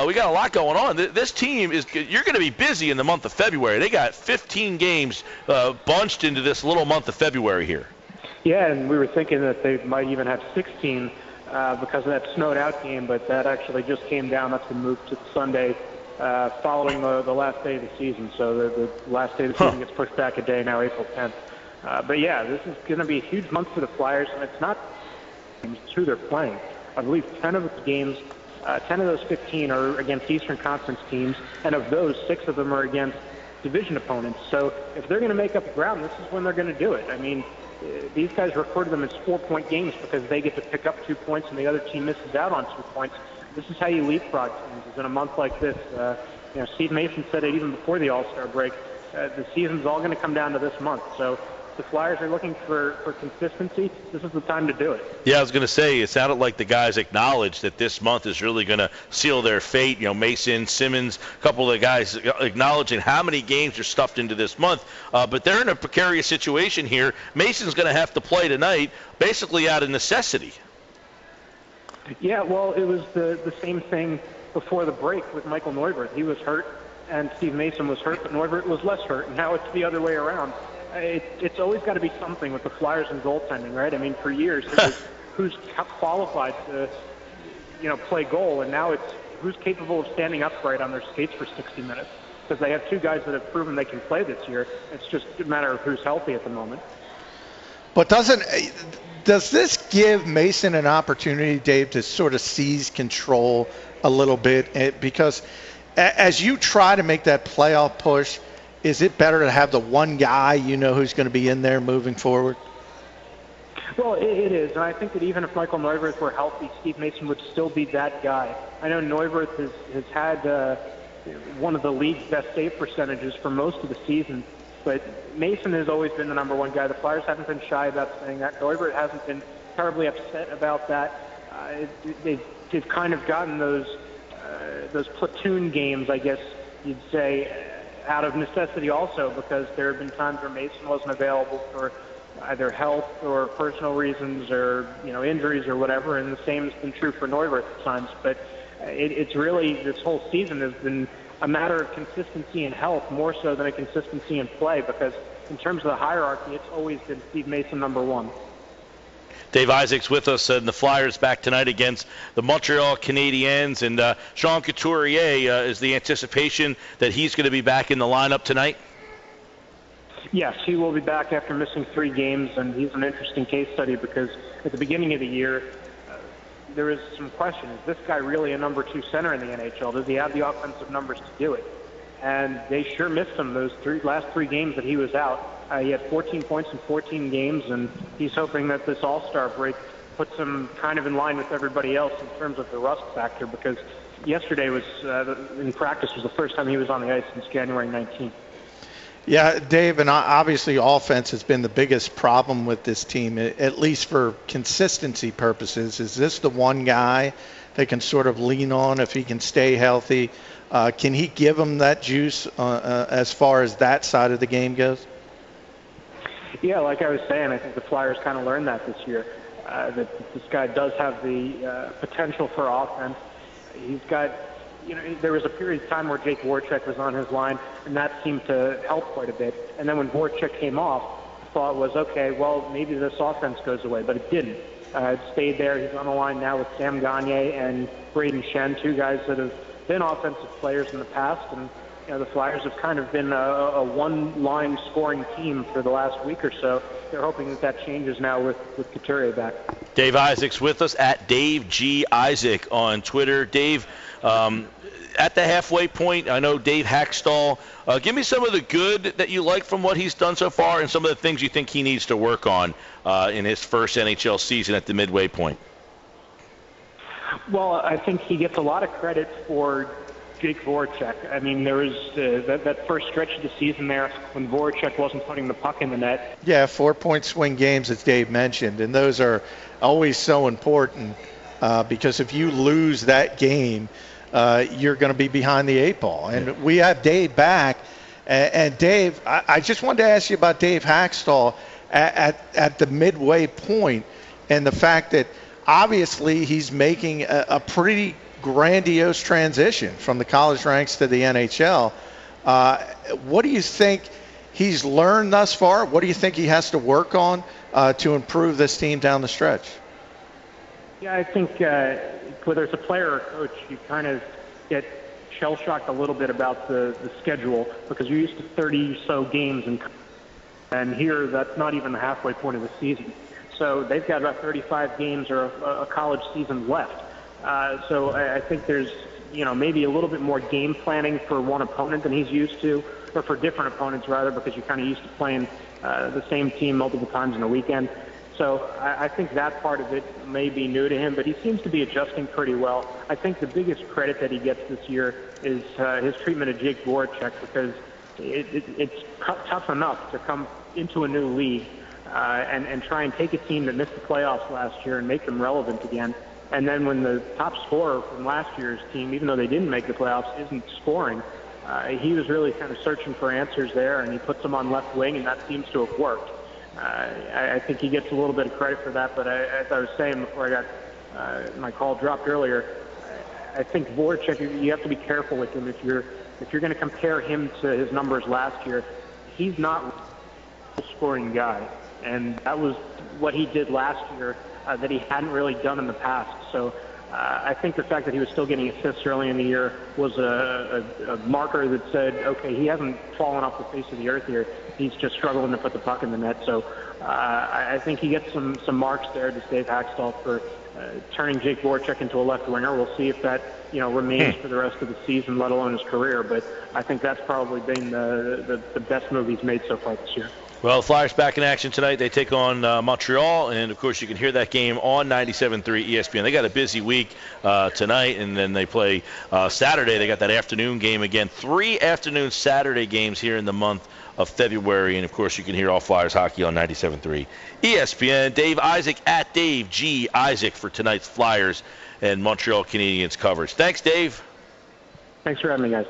we got a lot going on. This team you're going to be busy in the month of February. They got 15 games bunched into this little month of February here. Yeah, and we were thinking that they might even have 16 because of that snowed out game, but that actually just came down. That's been moved to the Sunday following the last day of the season. So the last day of the season gets pushed back a day now, April 10th. But yeah, this is going to be a huge month for the Flyers, and it's not who they're playing. I believe 10 of the games, 10 of those 15 are against Eastern Conference teams, and of those, 6 of them are against division opponents. So if they're going to make up ground, this is when they're going to do it. I mean, these guys recorded them as 4-point games because they get to pick up 2 points and the other team misses out on 2 points. This is how you leapfrog teams, is in a month like this. Steve Mason said it even before the All-Star break. The season's all going to come down to this month. So if the Flyers are looking for consistency, this is the time to do it. Yeah, I was going to say, it sounded like the guys acknowledged that this month is really going to seal their fate. Mason, Simmons, a couple of the guys acknowledging how many games are stuffed into this month. But they're in a precarious situation here. Mason's going to have to play tonight basically out of necessity. Yeah, well, it was the same thing before the break with Michael Neuwirth. He was hurt, and Steve Mason was hurt, but Neuwirth was less hurt, and now it's the other way around. It's always got to be something with the Flyers and goaltending, right? I mean, for years it was who's qualified to, play goal, and now it's who's capable of standing upright on their skates for 60 minutes. Because they have 2 guys that have proven they can play this year. It's just a matter of who's healthy at the moment. But does this give Mason an opportunity, Dave, to sort of seize control a little bit? Because as you try to make that playoff push, is it better to have the one guy who's going to be in there moving forward? Well, it is, and I think that even if Michael Neuwirth were healthy, Steve Mason would still be that guy. I know Neuwirth has had one of the league's best save percentages for most of the season, but Mason has always been the number 1 guy. The Flyers haven't been shy about saying that. Neuwirth hasn't been terribly upset about that. They've kind of gotten those platoon games, I guess you'd say, out of necessity also, because there have been times where Mason wasn't available for either health or personal reasons or injuries or whatever, and the same has been true for Neuwirth at times. But it's really, this whole season has been a matter of consistency and health more so than a consistency in play, because in terms of the hierarchy, it's always been Steve Mason number 1. Dave Isaac's with us, and the Flyers back tonight against the Montreal Canadiens. And Sean Couturier, is the anticipation that he's going to be back in the lineup tonight? Yes, he will be back after missing 3 games, and he's an interesting case study because at the beginning of the year, there was some question. Is this guy really a number 2 center in the NHL? Does he have the offensive numbers to do it? And they sure missed him those last 3 games that he was out. He had 14 points in 14 games, and he's hoping that this All-Star break puts him kind of in line with everybody else in terms of the rust factor, because yesterday was, in practice, was the first time he was on the ice since January 19th. Yeah, Dave, and obviously offense has been the biggest problem with this team, at least for consistency purposes. Is this the one guy they can sort of lean on if he can stay healthy? Can he give them that juice as far as that side of the game goes? Yeah, like I was saying, I think the Flyers kind of learned that this year, that this guy does have the potential for offense. He's got, there was a period of time where Jake Voracek was on his line, and that seemed to help quite a bit. And then when Voracek came off, the thought was, okay, well, maybe this offense goes away, but it didn't. It stayed there. He's on the line now with Sam Gagner and Braden Shen, 2 guys that have been offensive players in the past, and the Flyers have kind of been a one-line scoring team for the last week or so. They're hoping that changes now with Couturier back. Dave Isaac's with us at Dave G. Isaac on Twitter. Dave, at the halfway point, I know Dave Hackstall. Give me some of the good that you like from what he's done so far and some of the things you think he needs to work on in his first NHL season at the midway point. Well, I think he gets a lot of credit for Jake Voracek. I mean, there was that first stretch of the season there when Voracek wasn't putting the puck in the net. Yeah, 4-point swing games, as Dave mentioned, and those are always so important because if you lose that game, you're going to be behind the 8 ball. And we have Dave back. And Dave, I just wanted to ask you about Dave Hackstall at the midway point and the fact that obviously he's making a pretty grandiose transition from the college ranks to the NHL. What do you think he's learned thus far? What do you think he has to work on to improve this team down the stretch? Yeah, I think whether it's a player or a coach, you kind of get shell-shocked a little bit about the schedule because you're used to 30 or so games, and here that's not even the halfway point of the season. So they've got about 35 games or a college season left. So I think there's, maybe a little bit more game planning for one opponent than he's used to, or for different opponents rather, because you're kind of used to playing the same team multiple times in a weekend. So I think that part of it may be new to him, but he seems to be adjusting pretty well. I think the biggest credit that he gets this year is his treatment of Jake Voracek, because it's tough enough to come into a new league and try and take a team that missed the playoffs last year and make them relevant again. And then when the top scorer from last year's team, even though they didn't make the playoffs, isn't scoring, he was really kind of searching for answers there, and he puts them on left wing, and that seems to have worked. I think he gets a little bit of credit for that, but as I was saying before I got my call dropped earlier, I think Voracek, you have to be careful with him. If you're going to compare him to his numbers last year, he's not a scoring guy, and that was what he did last year that he hadn't really done in the past. So I think the fact that he was still getting assists early in the year was a marker that said, okay, he hasn't fallen off the face of the earth here. He's just struggling to put the puck in the net. So I think he gets some marks there to Dave Haxtell for turning Jake Voracek into a left winger. We'll see if that remains for the rest of the season, let alone his career. But I think that's probably been the best move he's made so far this year. Well, the Flyers back in action tonight. They take on Montreal, and, of course, you can hear that game on 97.3 ESPN. They got a busy week tonight, and then they play Saturday. They got that afternoon game again. 3 afternoon Saturday games here in the month of February, and, of course, you can hear all Flyers hockey on 97.3 ESPN. Dave Isaac at Dave G. Isaac for tonight's Flyers and Montreal Canadiens coverage. Thanks, Dave. Thanks for having me, guys.